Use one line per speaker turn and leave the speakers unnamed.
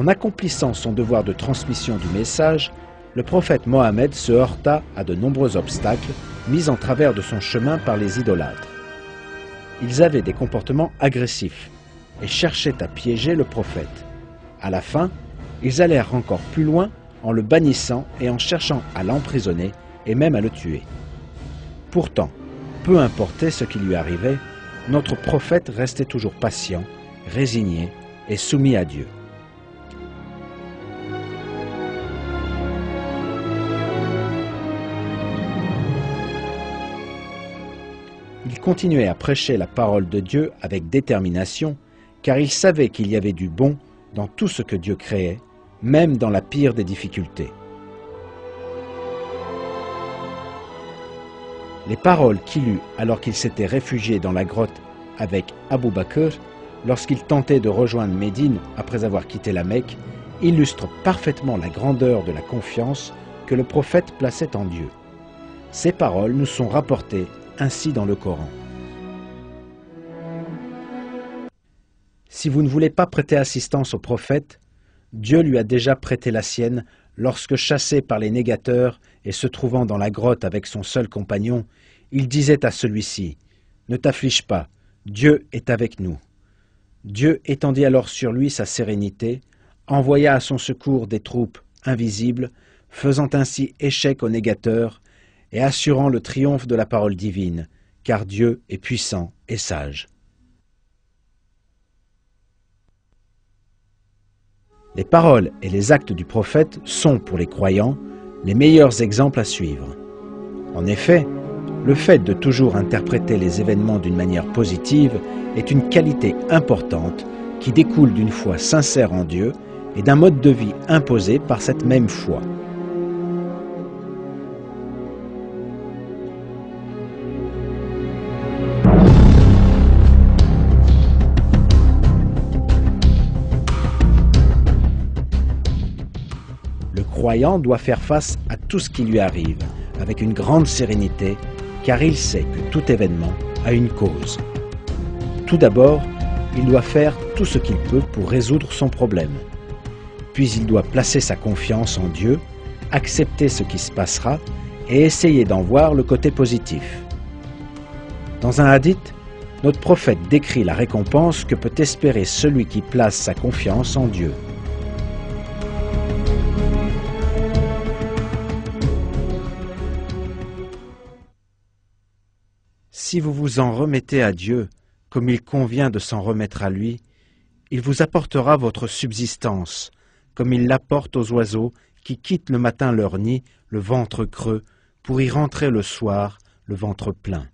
En accomplissant son devoir de transmission du message, le prophète Mohammed se heurta à de nombreux obstacles mis en travers de son chemin par les idolâtres. Ils avaient des comportements agressifs et cherchaient à piéger le prophète. À la fin, ils allèrent encore plus loin en le bannissant et en cherchant à l'emprisonner et même à le tuer. Pourtant, peu importait ce qui lui arrivait, notre prophète restait toujours patient, résigné et soumis à Dieu. Il continuait à prêcher la parole de Dieu avec détermination, car il savait qu'il y avait du bon dans tout ce que Dieu créait, même dans la pire des difficultés. Les paroles qu'il eut alors qu'il s'était réfugié dans la grotte avec Abu Bakr, lorsqu'il tentait de rejoindre Médine après avoir quitté la Mecque, illustrent parfaitement la grandeur de la confiance que le prophète plaçait en Dieu. Ces paroles nous sont rapportées ainsi dans le Coran. Si vous ne voulez pas prêter assistance au prophète, Dieu lui a déjà prêté la sienne lorsque, chassé par les négateurs et se trouvant dans la grotte avec son seul compagnon, il disait à celui-ci « Ne t'afflige pas, Dieu est avec nous ». Dieu étendit alors sur lui sa sérénité, envoya à son secours des troupes invisibles, faisant ainsi échec aux négateurs et assurant le triomphe de la parole divine, car Dieu est puissant et sage. Les paroles et les actes du prophète sont, pour les croyants, les meilleurs exemples à suivre. En effet, le fait de toujours interpréter les événements d'une manière positive est une qualité importante qui découle d'une foi sincère en Dieu et d'un mode de vie imposé par cette même foi. Le croyant doit faire face à tout ce qui lui arrive avec une grande sérénité, car il sait que tout événement a une cause. Tout d'abord, il doit faire tout ce qu'il peut pour résoudre son problème. Puis il doit placer sa confiance en Dieu, accepter ce qui se passera et essayer d'en voir le côté positif. Dans un hadith, notre prophète décrit la récompense que peut espérer celui qui place sa confiance en Dieu. Si vous vous en remettez à Dieu, comme il convient de s'en remettre à lui, il vous apportera votre subsistance, comme il l'apporte aux oiseaux qui quittent le matin leur nid, le ventre creux, pour y rentrer le soir, le ventre plein.